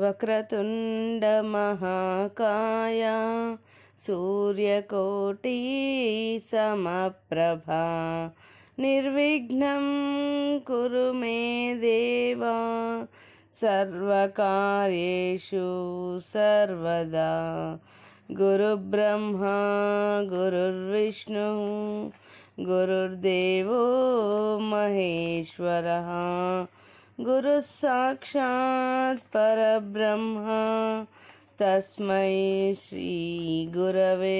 వక్రతుండ మహాకాయ సూర్యకోటి సమప్రభా నిర్విఘ్నం కురు మే దేవా సర్వకార్యేషు సర్వదా. గురుబ్రహ్మా గురుర్విష్ణు గురుర్దేవో మహేశ్వరః గురుః సాక్షాత్ పరబ్రహ్మ తస్మై శ్రీ గురవే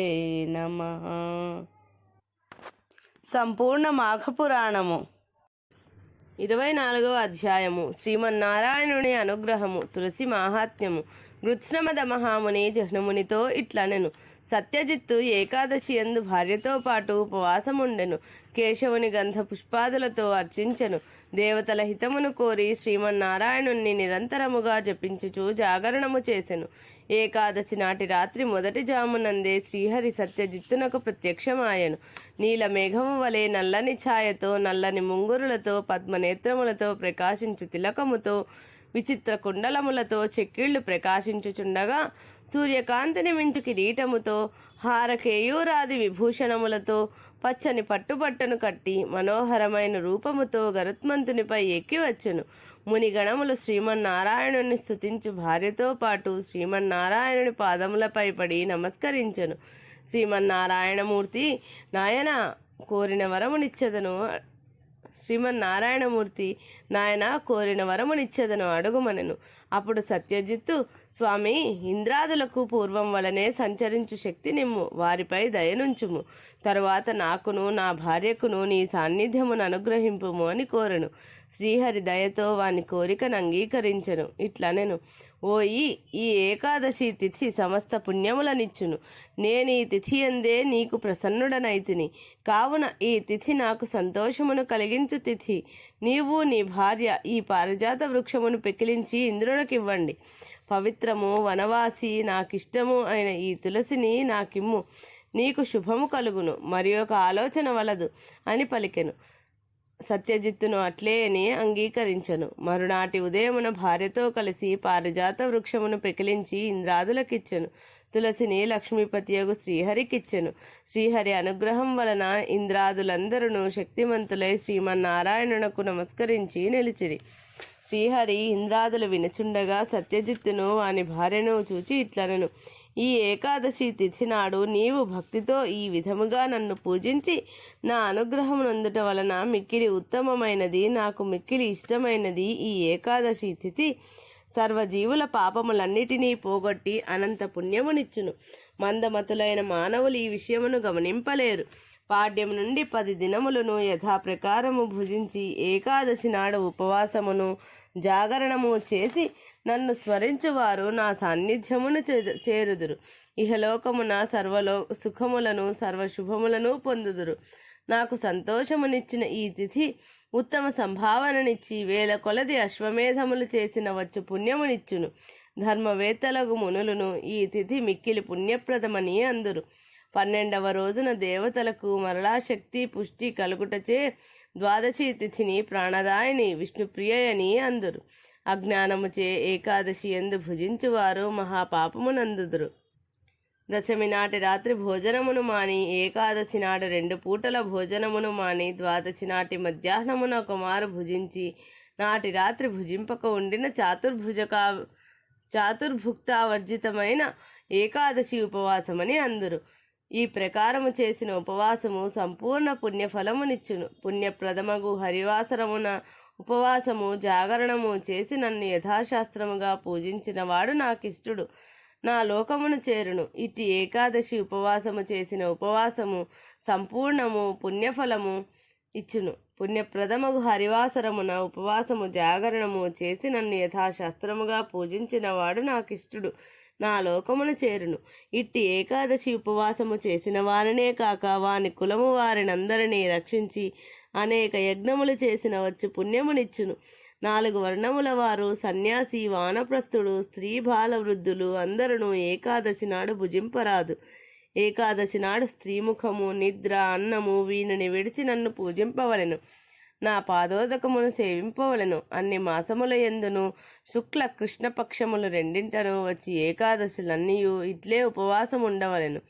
నమః. సంపూర్ణ మాఘపురాణము 24వ అధ్యాయము. శ్రీమన్నారాయణుని అనుగ్రహము. తులసి మాహాత్మ్యము. గృత్స్నమద మహాముని జహ్నుమునితో ఇట్లనెను. సత్యజిత్తు ఏకాదశి యందు భార్యతో పాటు ఉపవాసముండెను. కేశవుని గంధ పుష్పాదులతో అర్చించెను. దేవతల హితమును కోరి శ్రీమన్నారాయణుణ్ణి నిరంతరముగా జపించుచు జాగరణము చేసెను. ఏకాదశి నాటి రాత్రి మొదటి జామునందే శ్రీహరి సత్యజిత్తునకు ప్రత్యక్షమాయెను. నీల మేఘము వలె నల్లని ఛాయతో, నల్లని ముంగురులతో, పద్మనేత్రములతో, ప్రకాశించు తిలకముతో, విచిత్ర కుండలములతో చెక్కిళ్లు ప్రకాశించుచుండగా, సూర్యకాంతిని మించు కిరీటముతో, హారకేయూరాది విభూషణములతో, పచ్చని పట్టుబట్టను కట్టి మనోహరమైన రూపముతో గరుత్మంతునిపై ఎక్కి వచ్చెను. మునిగణములు శ్రీమన్నారాయణుని స్తుతించు భార్యతో పాటు శ్రీమన్నారాయణుని పాదములపై పడి నమస్కరించెను. శ్రీమన్నారాయణమూర్తి నాయన కోరిన వరమునిచ్చెదను అడుగుమనెను. అప్పుడు సత్యజిత్తు, స్వామి, ఇంద్రాదులకు పూర్వం వలనే సంచరించు శక్తి నిమ్ము, వారిపై దయనుంచుము. తరువాత నాకును నా భార్యకును నీ సాన్నిధ్యమును అనుగ్రహింపుము అని కోరెను. శ్రీహరి దయతో వాని కోరికను అంగీకరించెను. ఇట్లనెను. ఓయి, ఈ ఏకాదశి తిథి సమస్త పుణ్యములనిచ్చును. నేను ఈ తిథి యందే నీకు ప్రసన్నుడనైతిని. కావున ఈ తిథి నాకు సంతోషమును కలిగించు తిథి. నీవు నీ భార్య ఈ పారిజాత వృక్షమును పెకిలించి ఇంద్రునికివ్వండి. పవిత్రము, వనవాసి, నాకిష్టము అయిన ఈ తులసిని నాకిమ్ము. నీకు శుభము కలుగును. మరి ఒక ఆలోచన వలదు అని పలికెను. సత్యజిత్తును అట్లే అని అంగీకరించెను. మరునాటి ఉదయమున భార్యతో కలిసి పారిజాత వృక్షమును పెకిలించి ఇంద్రాదులకిచ్చెను. తులసిని లక్ష్మీపతియగు శ్రీహరికిచ్చెను. శ్రీహరి అనుగ్రహం వలన ఇంద్రాదులందరూ శక్తిమంతులై శ్రీమన్నారాయణునకు నమస్కరించి నిలిచిరి. శ్రీహరి ఇంద్రాదులు వినుచుండగా సత్యజిత్తును వాని భార్యను చూచి ఇట్లనెను. ఈ ఏకాదశి తిథి నాడు నీవు భక్తితో ఈ విధముగా నన్ను పూజించి నా అనుగ్రహం నందుట వలన మిక్కిలి ఉత్తమమైనది, నాకు మిక్కిలి ఇష్టమైనది ఈ ఏకాదశి తిథి సర్వజీవుల పాపములన్నిటినీ పోగొట్టి అనంత పుణ్యమునిచ్చును. మందమతులైన మానవులు ఈ విషయమును గమనింపలేరు. పాడ్యం నుండి 10 దినములను యథాప్రకారము భుజించి ఏకాదశి నాడు ఉపవాసమును జాగరణము చేసి నన్ను స్మరించువారు నా సాన్నిధ్యమును చేరుదురు. ఇహలోకమున సుఖములను సర్వశుభములను పొందుదురు. నాకు సంతోషమునిచ్చిన ఈ తిథి ఉత్తమ సంభావననిచ్చి వేల కొలది అశ్వమేధములు చేసిన వచ్చు పుణ్యమునిచ్చును. ధర్మవేత్తలగు మునులను ఈ తిథి మిక్కిలి పుణ్యప్రదమని అందురు. 12వ రోజున దేవతలకు మరలా శక్తి పుష్టి కలుగుటచే ద్వాదశి తిథిని ప్రాణదాయిని విష్ణుప్రియని అందురు. అజ్ఞానముచే ఏకాదశి యందు భుజించువారు మహాపాపమునందుదురు. దశమి నాటి రాత్రి భోజనమును మాని ఏకాదశి నాడు 2 పూటల భోజనమును మాని ద్వాదశి నాటి మధ్యాహ్నమున ఒక మారు భుజించి నాటి రాత్రి భుజింపక ఉండిన చాతుర్భుక్తావర్జితమైన ఏకాదశి ఉపవాసమని అందురు. ఈ ప్రకారము చేసిన ఉపవాసము సంపూర్ణ పుణ్యఫలమునిచ్చును. పుణ్యప్రదమగు హరివాసరమున ఉపవాసము జాగరణము చేసి నన్ను యథాశాస్త్రముగా పూజించిన వాడు నాకిష్టుడు, నా లోకమును చేరును. ఇట్టి ఏకాదశి ఉపవాసము చేసిన ఉపవాసము సంపూర్ణము పుణ్యఫలము ఇచ్చును. పుణ్యప్రదమగు హరివాసరమున ఉపవాసము జాగరణము చేసి నన్ను యథాశాస్త్రముగా పూజించిన వాడు నాకిష్టుడు, నా లోకమును చేరును. ఇట్టి ఏకాదశి ఉపవాసము చేసిన వారినే కాక వాని కులము వారినందరినీ రక్షించి అనేక యజ్ఞములు చేసిన వచ్చు పుణ్యమునిచ్చును. 4 వర్ణముల వారు, సన్యాసి, వానప్రస్థుడు, స్త్రీ, బాల, వృద్ధులు అందరూ ఏకాదశి నాడు భుజింపరాదు. ఏకాదశి నాడు స్త్రీముఖము, నిద్ర, అన్నము వీనిని విడిచి నన్ను పూజింపవలెను. నా పాదోదకమును సేవింపవలను. అన్ని మాసముల యందును శుక్ల కృష్ణపక్షములు రెండింటను వచ్చి ఏకాదశులన్నీయు ఇట్లే ఉపవాసం ఉండవలెను.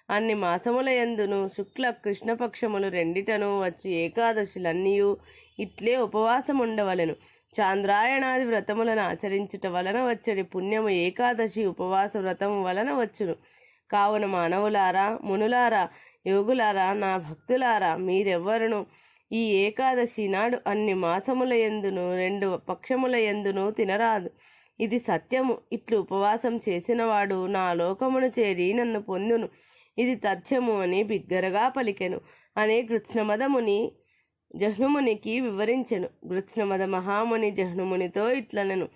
అన్ని మాసముల యందును శుక్ల కృష్ణపక్షములు రెండిటను వచ్చి ఏకాదశులన్నీయు ఇట్లే ఉపవాసం ఉండవలెను. చాంద్రాయణాది వ్రతములను ఆచరించుట వలన వచ్చడి పుణ్యము ఏకాదశి ఉపవాస వ్రతము వలన వచ్చును. కావున మానవులారా, మునులారా, యోగులారా, నా భక్తులారా, మీరెవ్వరును ఈ ఏకాదశి నాడు అన్ని మాసముల యందును 2 పక్షముల యందును తినరాదు. ఇది సత్యము. ఇట్లు ఉపవాసం చేసినవాడు నా లోకమును చేరి నన్ను పొందును. ఇది తథ్యము అని బిగ్గరగా పలికెను అని గృత్స్నమదముని జహ్నుమునికి వివరించెను. గృత్స్నమద మహాముని జహ్నుమునితో ఇట్లనెను.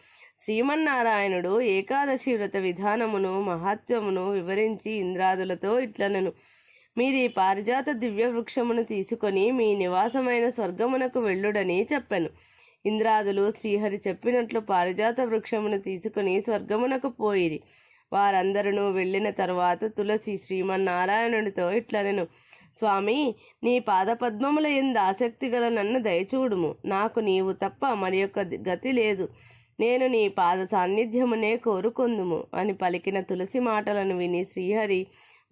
శ్రీమన్నారాయణుడు ఏకాదశి వ్రత విధానమును మహాత్మ్యమును వివరించి ఇంద్రాదులతో ఇట్లనెను. మీరు ఈ పారిజాత దివ్య వృక్షమును తీసుకొని మీ నివాసమైన స్వర్గమునకు వెళ్ళుడని చెప్పెను. ఇంద్రాదులు శ్రీహరి చెప్పినట్లు పారిజాత వృక్షమును తీసుకుని స్వర్గమునకు పోయిరి. వారందరూ వెళ్ళిన తరువాత తులసి శ్రీమన్నారాయణుడితో ఇట్లనెను. స్వామి, నీ పాదపద్మముల యందు ఆసక్తి గల నన్ను దయచూడుము. నాకు నీవు తప్ప మరి యొక్క గతి లేదు. నేను నీ పాద సాన్నిధ్యమునే కోరుకొందుము అని పలికిన తులసి మాటలను విని శ్రీహరి,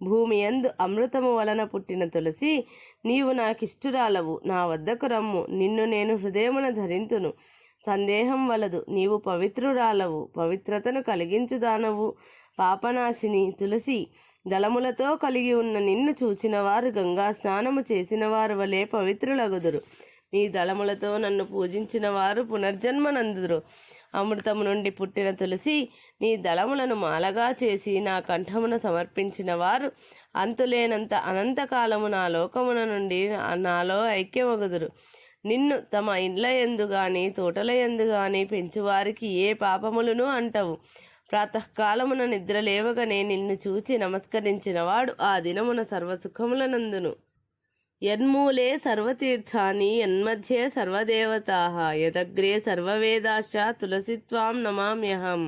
భూమి యందు అమృతము వలన పుట్టిన తులసి, నీవు నాకిష్టురాలవు. నా వద్దకు రమ్ము. నిన్ను నేను హృదయమున ధరింతును. సందేహం వలదు. నీవు పవిత్రురాలవు, పవిత్రతను కలిగించుదానవు, పాపనాశిని. తులసి దళములతో కలిగి ఉన్న నిన్ను చూచిన వారు గంగా స్నానము చేసిన వారు వలె పవిత్రులగుదురు. నీ దళములతో నన్ను పూజించిన వారు పునర్జన్మనందుదురు. అమృతము నుండి పుట్టిన తులసి, నీ దళములను మాలగా చేసి నా కంఠమున సమర్పించిన వారు అంతులేనంత అనంతకాలము నా లోకమున నుండి నాలో ఐక్యమగుదురు. నిన్ను తమ ఇండ్ల యందు గాని తోటల యందు గాని పెంచువారికి ఏ పాపములను అంటవు. ప్రాతకాలమున నిద్ర లేవగానే నిన్ను చూచి నమస్కరించిన వాడు ఆ దినమున సర్వసుఖములనందును. యన్మూలే సర్వతీర్థాని యన్మధ్యే సర్వదేవతాః యదగ్రే సర్వవేదాశ్చ తులసిత్వాం నమామ్యహం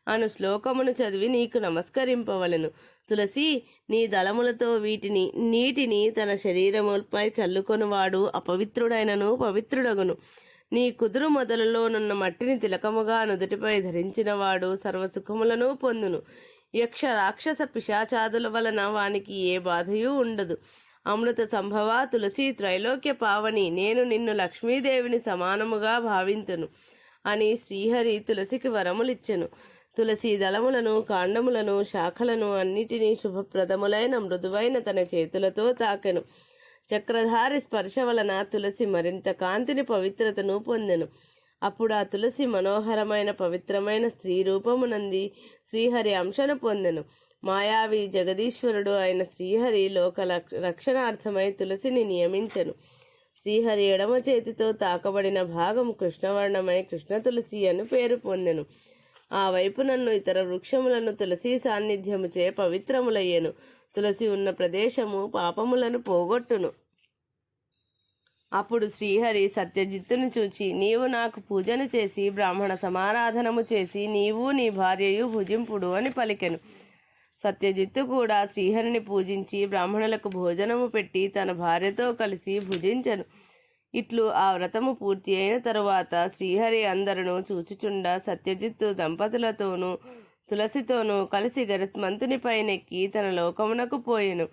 అను శ్లోకమును చదివి నీకు నమస్కరింపవలెను. తులసి, నీ దళములతో నీటిని తన శరీరముపై చల్లుకొనువాడు అపవిత్రుడైనను పవిత్రుడగును. నీ కుదురు మొదలులోనున్న మట్టిని తిలకముగా నుదుటిపై ధరించినవాడు సర్వసుఖములను పొందును. యక్ష రాక్షస పిశాచాదుల వలన వానికి ఏ బాధయూ ఉండదు. అమృత సంభవ తులసి, త్రైలోక్య పావని, నేను నిన్ను లక్ష్మీదేవిని సమానముగా భావింతును అని శ్రీహరి తులసికి వరములిచ్చెను. తులసి దళములను, కాండములను, శాఖలను అన్నిటినీ శుభప్రదములైన మృదువైన తన చేతులతో తాకెను. చక్రధారి స్పర్శ వలన తులసి మరింత కాంతిని, పవిత్రతను పొందెను. అప్పుడు ఆ తులసి మనోహరమైన పవిత్రమైన స్త్రీ రూపమునంది శ్రీహరి అంశను పొందెను. మాయావి జగదీశ్వరుడు అయిన శ్రీహరి లోక రక్షణార్థమై తులసిని నియమించెను. శ్రీహరి ఎడమ చేతితో తాకబడిన భాగం కృష్ణవర్ణమై కృష్ణ తులసి అని పేరు పొందెను. ఆ వైపు నన్ను ఇతర వృక్షములను తులసి సాన్నిధ్యముచే పవిత్రములయ్యెను. తులసి ఉన్న ప్రదేశము పాపములను పోగొట్టును. అప్పుడు శ్రీహరి సత్యజిత్తును చూచి, నీవు నాకు పూజను చేసి బ్రాహ్మణ సమారాధనము చేసి నీవు నీ భార్యయు భుజింపుడు అని పలికెను. సత్యజిత్తు కూడా శ్రీహరిని పూజించి బ్రాహ్మణులకు భోజనము పెట్టి తన భార్యతో కలిసి భుజించెను. ఇట్లు ఆ వ్రతము పూర్తి అయిన తరువాత శ్రీహరి అందరూ చూచుచుండ సత్యజిత్తు దంపతులతోనూ తులసితోనూ కలిసి గరుత్మంతుని పైనెక్కి తన లోకమునకు పోయెను.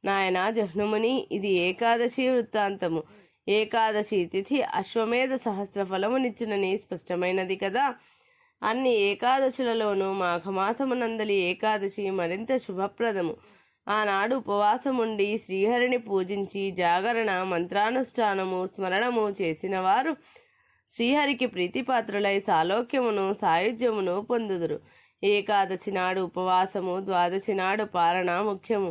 నాయన జహ్నుముని, ఇది ఏకాదశి వృత్తాంతము. ఏకాదశి తిథి అశ్వమేధ సహస్ర ఫలమునిచ్చునని స్పష్టమైనది కదా. అన్ని ఏకాదశులలోనూ మాఘమాసమునందలి ఏకాదశి మరింత శుభప్రదము. ఆనాడు ఉపవాసముండి శ్రీహరిని పూజించి జాగరణ, మంత్రానుష్ఠానము, స్మరణము చేసిన వారు శ్రీహరికి ప్రీతిపాత్రులై సాలోక్యమును సాయుధ్యమును పొందుదురు. ఏకాదశి నాడు ఉపవాసము, ద్వాదశి నాడు పారణ ముఖ్యము.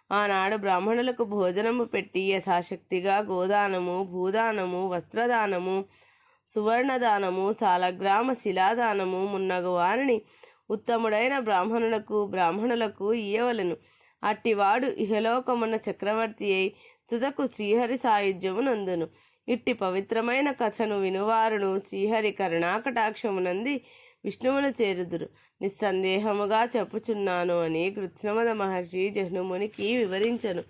ఆనాడు బ్రాహ్మణులకు భోజనము పెట్టి యథాశక్తిగా గోదానము, భూదానము, వస్త్రదానము, సువర్ణదానము, సాలగ్రామ శిలాదానము మున్నగు వారిని ఉత్తముడైన బ్రాహ్మణులకు ఇయ్యవలెను. అట్టివాడు ఇహలోకమున చక్రవర్తి అయి తుదకు శ్రీహరి సాయుధ్యము నందును. ఇట్టి పవిత్రమైన కథను వినువారును శ్రీహరి కరుణాకటాక్షమునంది విష్ణువును చేరుదురు. నిస్సందేహముగా చెప్పుచున్నాను అని కృత్స్నమద మహర్షి జహ్నుమునికి వివరించెను.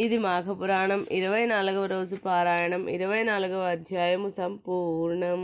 ఇది మాఘపురాణం 24వ రోజు పారాయణం 24వ అధ్యాయము సంపూర్ణం.